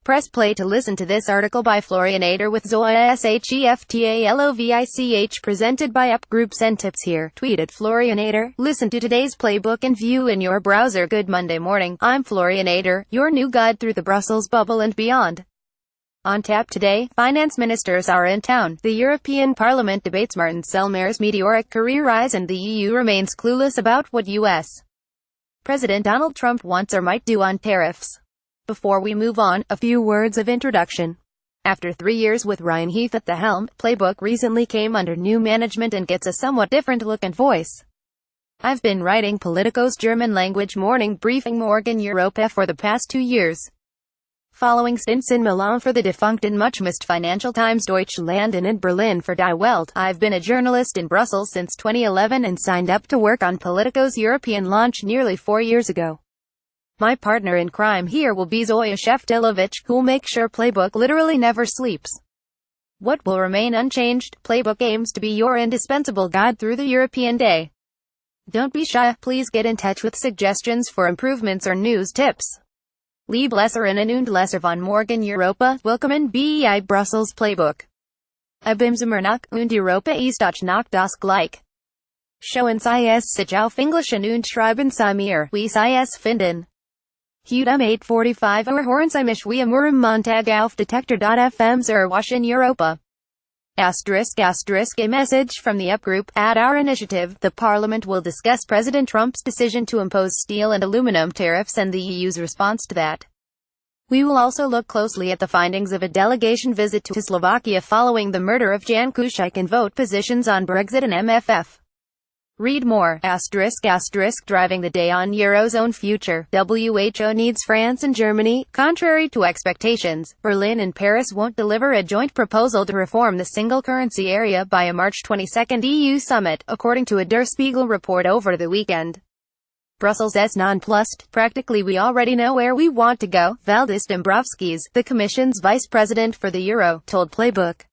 Press play to listen to this article by Florian Eder with ZOYA SHEFTALOVICH presented by EPP Group. Send tips here. Tweet at Florian Eder. Listen to today's playbook and view in your browser. Good Monday morning. I'm Florian Eder, your new guide through the Brussels bubble and beyond. On tap today, finance ministers are in town. The European Parliament debates Martin Selmayr's meteoric career rise, and the EU remains clueless about what U.S. President Donald Trump wants or might do on tariffs. Before we move on, a few words of introduction. After 3 years with Ryan Heath at the helm, Playbook recently came under new management and gets a somewhat different look and voice. I've been writing Politico's German-language morning briefing Morgen Europa for the past 2 years. Following stints in Milan for the defunct and much-missed Financial Times Deutschland and in Berlin for Die Welt, I've been a journalist in Brussels since 2011 and signed up to work on Politico's European launch nearly 4 years ago. My partner in crime here will be ZOYA SHEFTALOVICH, who'll make sure Playbook literally never sleeps. What will remain unchanged? Playbook aims to be your indispensable guide through the European day. Don't be shy, please get in touch with suggestions for improvements or news tips. Liebe Leserinnen und Leser von Morgen Europa, willkommen bei Brussels Playbook. Abimzimmernacht und Europa ist auch noch das gleich. Schauen Sie es sich auf Englisch und schreiben Sie mir, wie Sie es finden. Heute 8:45 hören Sie mich wie immer am Montag auf Detektor.fm in Europa. A message from the EPP Group. At our initiative, the Parliament will discuss President Trump's decision to impose steel and aluminum tariffs and the EU's response to that. We will also look closely at the findings of a delegation visit to Slovakia following the murder of Jan Kuciak and vote positions on Brexit and MFF. Read more. Driving the day on Eurozone future. WHO needs France and Germany. Contrary to expectations, Berlin and Paris won't deliver a joint proposal to reform the single currency area by a March 22 EU summit, according to a Der Spiegel report over the weekend. Brussels is nonplussed. Practically we already know where we want to go, Valdis Dombrovskis, the Commission's vice president for the Euro, told Playbook.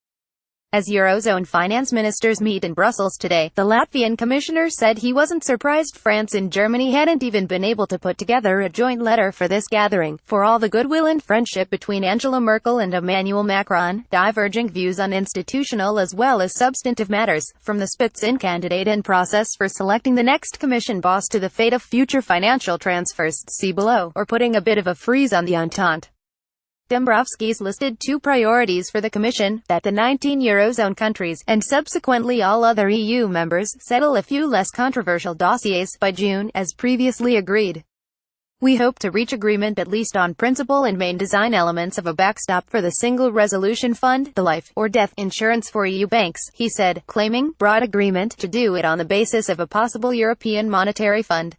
As Eurozone finance ministers meet in Brussels today, the Latvian commissioner said he wasn't surprised France and Germany hadn't even been able to put together a joint letter for this gathering, for all the goodwill and friendship between Angela Merkel and Emmanuel Macron, diverging views on institutional as well as substantive matters, from the Spitzenkandidat candidate and process for selecting the next commission boss to the fate of future financial transfers, see below, or putting a bit of a freeze on the Entente. Dombrovskis listed 2 priorities for the Commission, that the 19 Eurozone countries, and subsequently all other EU members, settle a few less controversial dossiers by June, as previously agreed. We hope to reach agreement at least on principle and main design elements of a backstop for the Single Resolution Fund, the life or death insurance for EU banks, he said, claiming broad agreement to do it on the basis of a possible European Monetary Fund.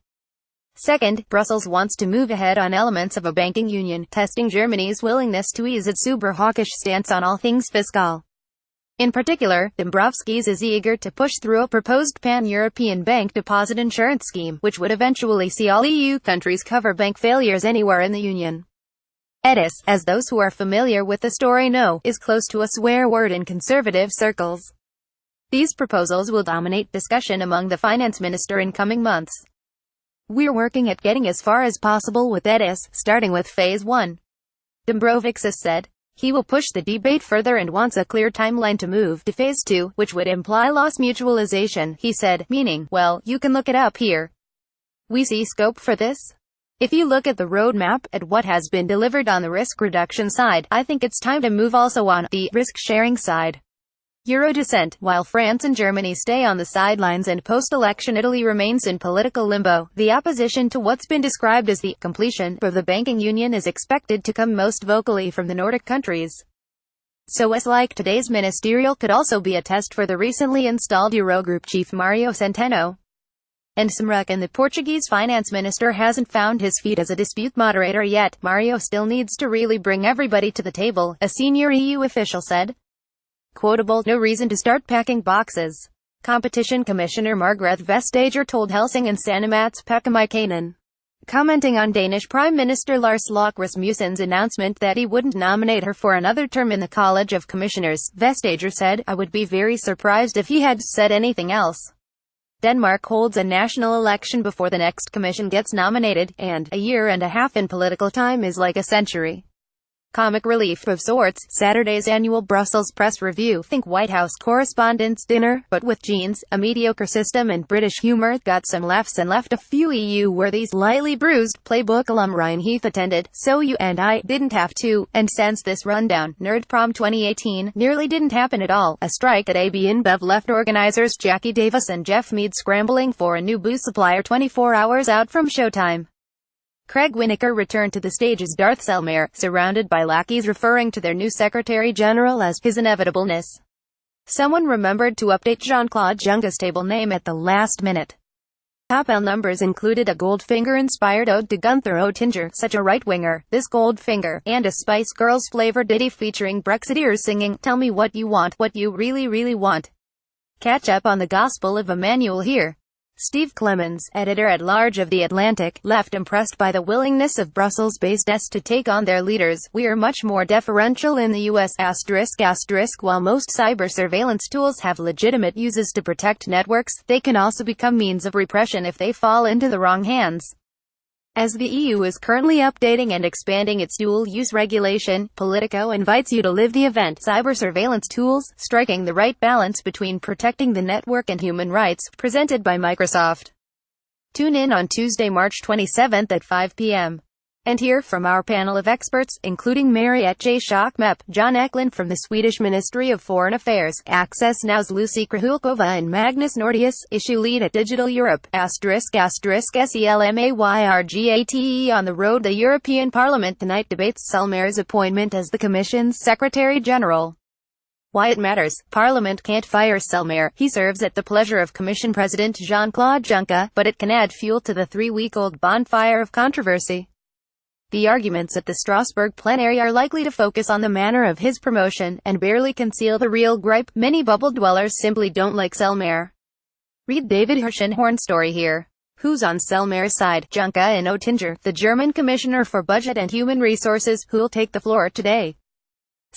Second, Brussels wants to move ahead on elements of a banking union, testing Germany's willingness to ease its uber-hawkish stance on all things fiscal. In particular, Dombrovskis is eager to push through a proposed pan-European bank deposit insurance scheme, which would eventually see all EU countries cover bank failures anywhere in the Union. EDIS, as those who are familiar with the story know, is close to a swear word in conservative circles. These proposals will dominate discussion among the finance minister in coming months. We're working at getting as far as possible with EDIS, starting with Phase 1. Dombrovskis said. He will push the debate further and wants a clear timeline to move to Phase 2, which would imply loss mutualization, he said, meaning, well, you can look it up here. We see scope for this. If you look at the roadmap, at what has been delivered on the risk reduction side, I think it's time to move also on the risk-sharing side. Euro descent. While France and Germany stay on the sidelines and post-election Italy remains in political limbo, the opposition to what's been described as the completion of the banking union is expected to come most vocally from the Nordic countries. So like today's ministerial could also be a test for the recently installed Eurogroup chief Mario Centeno. And Samruck, the Portuguese finance minister, hasn't found his feet as a dispute moderator yet. Mario still needs to really bring everybody to the table, a senior EU official said. Quotable, no reason to start packing boxes. Competition Commissioner Margrethe Vestager told Helsing and Sanomat's Pekka Maikanen. Commenting on Danish Prime Minister Lars Løkke Rasmussen's announcement that he wouldn't nominate her for another term in the College of Commissioners, Vestager said, I would be very surprised if he had said anything else. Denmark holds a national election before the next commission gets nominated, and a year and a half in political time is like a century. Comic relief of sorts. Saturday's annual Brussels press review. Think White House Correspondents' Dinner, but with jeans, a mediocre system and British humour. Got some laughs and left a few EU-worthies. Slightly bruised. Playbook alum Ryan Heath attended, so you and I didn't have to. And since this rundown, Nerd Prom 2018 nearly didn't happen at all. A strike at AB InBev left organisers Jackie Davis and Jeff Mead scrambling for a new booze supplier 24 hours out from showtime. Craig Winokur returned to the stage as Darth Selmayr, surrounded by lackeys referring to their new Secretary-General as his inevitableness. Someone remembered to update Jean-Claude Juncker's table name at the last minute. Top L numbers included a Goldfinger-inspired ode to Gunther Oettinger, such a right-winger, this Goldfinger, and a Spice Girls-flavored ditty featuring Brexiteers singing, "Tell me what you want, what you really, really want." Catch up on the Gospel of Emmanuel here. Steve Clemens, editor-at-large of The Atlantic, left impressed by the willingness of Brussels-based S to take on their leaders. "We are much more deferential in the US**, while most cyber surveillance tools have legitimate uses to protect networks, they can also become means of repression if they fall into the wrong hands." As the EU is currently updating and expanding its dual-use regulation, Politico invites you to live the event. Cyber surveillance tools, striking the right balance between protecting the network and human rights, presented by Microsoft. Tune in on Tuesday, March 27 at 5 p.m. and hear from our panel of experts, including Mariette J. Schock-Mepp, John Eklund from the Swedish Ministry of Foreign Affairs, Access Now's Lucy Krahulkova and Magnus Nordius, issue lead at Digital Europe, **SELMAYRGATE on the road. The European Parliament tonight debates Selmayr's appointment as the Commission's Secretary-General. Why it matters. Parliament can't fire Selmayr. He serves at the pleasure of Commission President Jean-Claude Juncker, but it can add fuel to the 3-week-old bonfire of controversy. The arguments at the Strasbourg plenary are likely to focus on the manner of his promotion, and barely conceal the real gripe: many bubble dwellers simply don't like Selmayr. Read David Hirschenhorn's story here. Who's on Selmayr's side? Juncker and Oettinger, the German Commissioner for Budget and Human Resources, who'll take the floor today.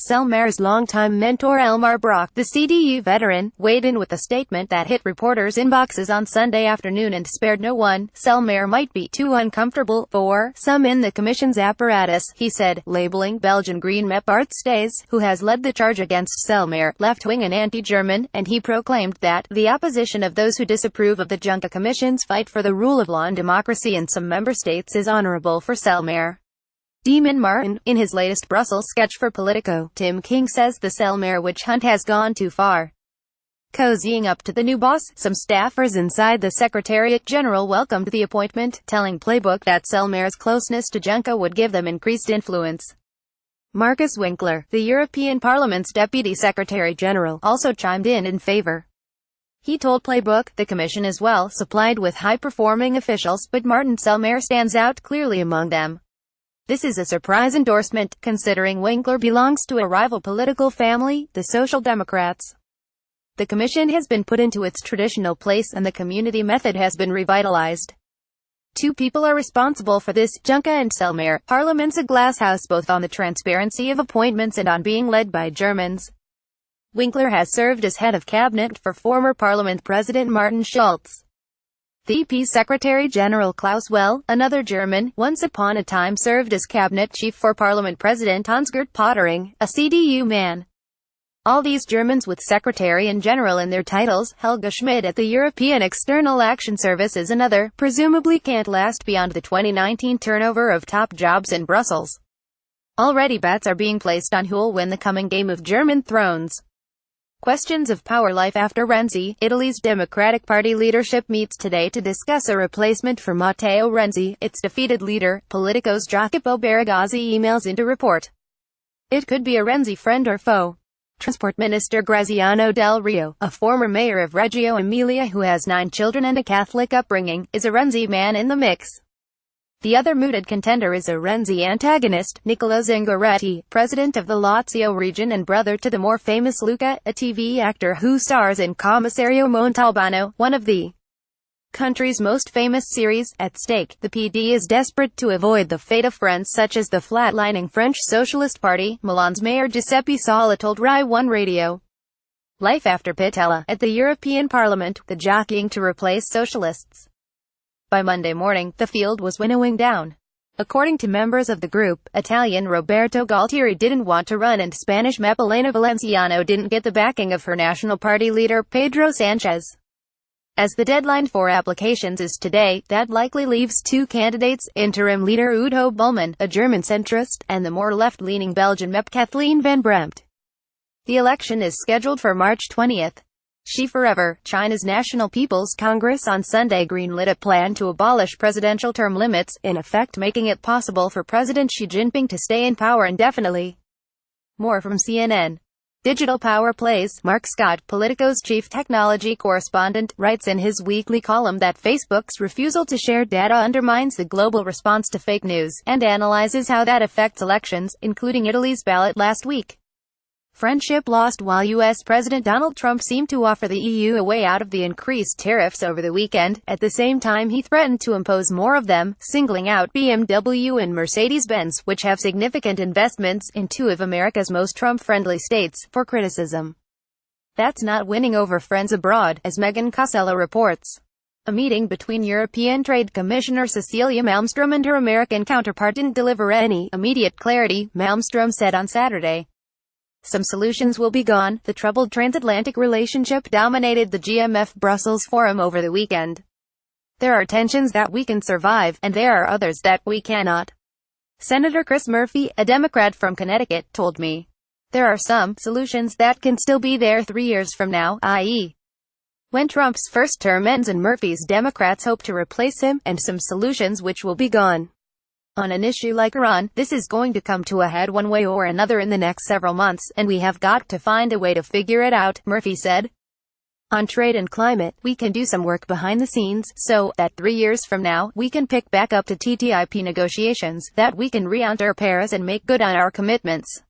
Selmayr's longtime mentor Elmar Brok, the CDU veteran, weighed in with a statement that hit reporters' inboxes on Sunday afternoon and spared no one. Selmayr might be too uncomfortable for some in the Commission's apparatus, he said, labeling Belgian Green MEP Bart Staes, who has led the charge against Selmayr, left-wing and anti-German, and he proclaimed that the opposition of those who disapprove of the Juncker Commission's fight for the rule of law and democracy in some member states is honorable for Selmayr. Demon Martin, in his latest Brussels sketch for Politico, Tim King says the Selmayr witch hunt has gone too far. Cozying up to the new boss, some staffers inside the Secretariat General welcomed the appointment, telling Playbook that Selmayr's closeness to Juncker would give them increased influence. Markus Winkler, the European Parliament's Deputy Secretary-General, also chimed in favor. He told Playbook, the Commission is well supplied with high-performing officials, but Martin Selmayr stands out clearly among them. This is a surprise endorsement, considering Winkler belongs to a rival political family, the Social Democrats. The Commission has been put into its traditional place and the community method has been revitalized. Two people are responsible for this, Juncker and Selmayr. Parliament's a glasshouse both on the transparency of appointments and on being led by Germans. Winkler has served as head of cabinet for former Parliament President Martin Schulz. The EP Secretary-General Klaus Well, another German, once upon a time served as cabinet chief for Parliament President Hans-Gert Pöttering, a CDU man. All these Germans with Secretary and General in their titles. Helga Schmidt at the European External Action Service is another, presumably can't last beyond the 2019 turnover of top jobs in Brussels. Already bets are being placed on who'll win the coming game of German thrones. Questions of power. Life after Renzi. Italy's Democratic Party leadership meets today to discuss a replacement for Matteo Renzi, its defeated leader. Politico's Jacopo Baragazzi emails into report. It could be a Renzi friend or foe. Transport Minister Graziano Del Rio, a former mayor of Reggio Emilia who has 9 children and a Catholic upbringing, is a Renzi man in the mix. The other mooted contender is a Renzi antagonist, Nicola Zingaretti, president of the Lazio region and brother to the more famous Luca, a TV actor who stars in Commissario Montalbano, one of the country's most famous series. At stake, the PD is desperate to avoid the fate of friends such as the flatlining French Socialist Party. Milan's Mayor Giuseppe Sala told Rai 1 Radio. Life after Pittella. At the European Parliament, the jockeying to replace socialists. By Monday morning, the field was winnowing down. According to members of the group, Italian Roberto Galtieri didn't want to run and Spanish MEP Elena Valenciano didn't get the backing of her National Party leader Pedro Sanchez. As the deadline for applications is today, that likely leaves two candidates, interim leader Udo Bullmann, a German centrist, and the more left-leaning Belgian MEP Kathleen Van Bremt. The election is scheduled for March 20th. Xi Forever, China's National People's Congress on Sunday greenlit a plan to abolish presidential term limits, in effect making it possible for President Xi Jinping to stay in power indefinitely. More from CNN. Digital Power Plays. Mark Scott, Politico's chief technology correspondent, writes in his weekly column that Facebook's refusal to share data undermines the global response to fake news, and analyzes how that affects elections, including Italy's ballot last week. Friendship lost while U.S. President Donald Trump seemed to offer the EU a way out of the increased tariffs over the weekend. At the same time he threatened to impose more of them, singling out BMW and Mercedes-Benz, which have significant investments in two of America's most Trump-friendly states, for criticism. That's not winning over friends abroad, as Megan Costello reports. A meeting between European Trade Commissioner Cecilia Malmström and her American counterpart didn't deliver any immediate clarity, Malmström said on Saturday. Some solutions will be gone. The troubled transatlantic relationship dominated the GMF Brussels forum over the weekend. There are tensions that we can survive, and there are others that we cannot. Senator Chris Murphy, a Democrat from Connecticut, told me. There are some solutions that can still be there 3 years from now, i.e. when Trump's first term ends, and Murphy's Democrats hope to replace him, and some solutions which will be gone. On an issue like Iran, this is going to come to a head one way or another in the next several months, and we have got to find a way to figure it out, Murphy said. On trade and climate, we can do some work behind the scenes, so that 3 years from now, we can pick back up to TTIP negotiations, that we can re-enter Paris and make good on our commitments.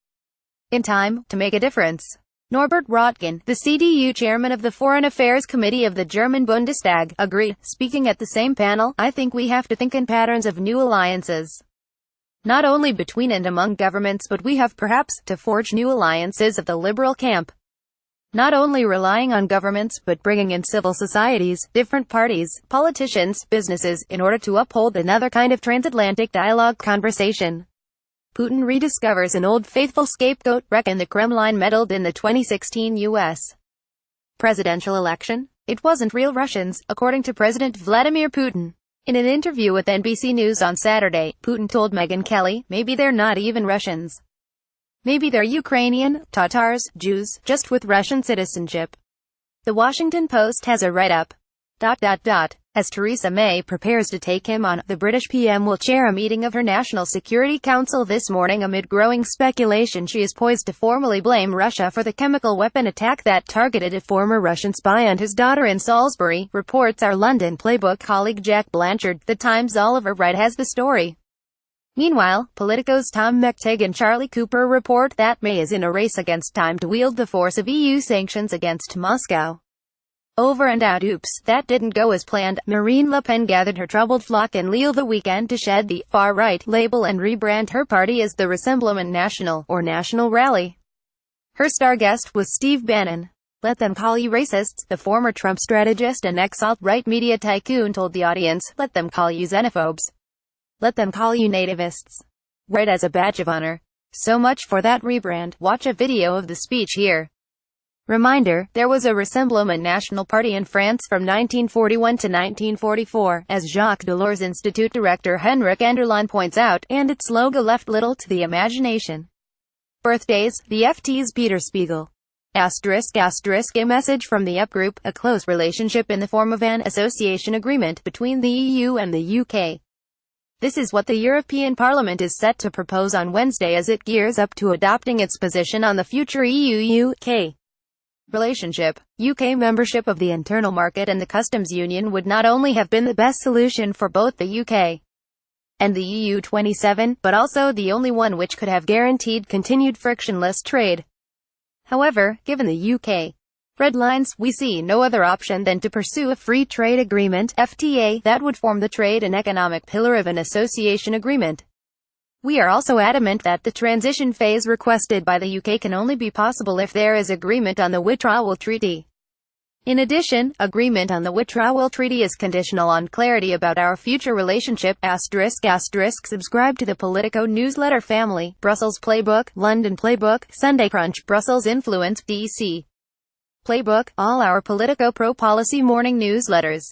In time, to make a difference. Norbert Röttgen, the CDU chairman of the Foreign Affairs Committee of the German Bundestag, agreed, speaking at the same panel. I think we have to think in patterns of new alliances. Not only between and among governments, but we have perhaps to forge new alliances of the liberal camp. Not only relying on governments, but bringing in civil societies, different parties, politicians, businesses, in order to uphold another kind of transatlantic dialogue conversation. Putin rediscovers an old faithful scapegoat, reckon the Kremlin meddled in the 2016 U.S. presidential election. It wasn't real Russians, according to President Vladimir Putin. In an interview with NBC News on Saturday, Putin told Megyn Kelly, maybe they're not even Russians. Maybe they're Ukrainian, Tatars, Jews, just with Russian citizenship. The Washington Post has a write-up. As Theresa May prepares to take him on, the British PM will chair a meeting of her National Security Council this morning amid growing speculation she is poised to formally blame Russia for the chemical weapon attack that targeted a former Russian spy and his daughter in Salisbury, reports our London Playbook colleague Jack Blanchard. The Times' Oliver Wright has the story. Meanwhile, Politico's Tom McTague and Charlie Cooper report that May is in a race against time to wield the force of EU sanctions against Moscow. Over and out. Oops, that didn't go as planned. Marine Le Pen gathered her troubled flock in Lille the weekend to shed the far-right label and rebrand her party as the Rassemblement National, or National Rally. Her star guest was Steve Bannon. Let them call you racists, the former Trump strategist and ex-alt-right media tycoon told the audience. Let them call you xenophobes. Let them call you nativists. Wear it as a badge of honor. So much for that rebrand. Watch a video of the speech here. Reminder, there was a Rassemblement National Party in France from 1941 to 1944, as Jacques Delors Institute director Henrik Enderlein points out, and its logo left little to the imagination. Birthdays, the FT's Peter Spiegel. A message from the UP Group, a close relationship in the form of an association agreement between the EU and the UK. This is what the European Parliament is set to propose on Wednesday as it gears up to adopting its position on the future EU-UK relationship. UK membership of the internal market and the customs union would not only have been the best solution for both the UK and the EU 27, but also the only one which could have guaranteed continued frictionless trade. However, given the UK red lines, we see no other option than to pursue a free trade agreement (FTA) that would form the trade and economic pillar of an association agreement. We are also adamant that the transition phase requested by the UK can only be possible if there is agreement on the Withdrawal Treaty. In addition, agreement on the Withdrawal Treaty is conditional on clarity about our future relationship. ***. Subscribe to the Politico newsletter family. Brussels Playbook, London Playbook, Sunday Crunch, Brussels Influence, DC Playbook, all our Politico pro-policy morning newsletters.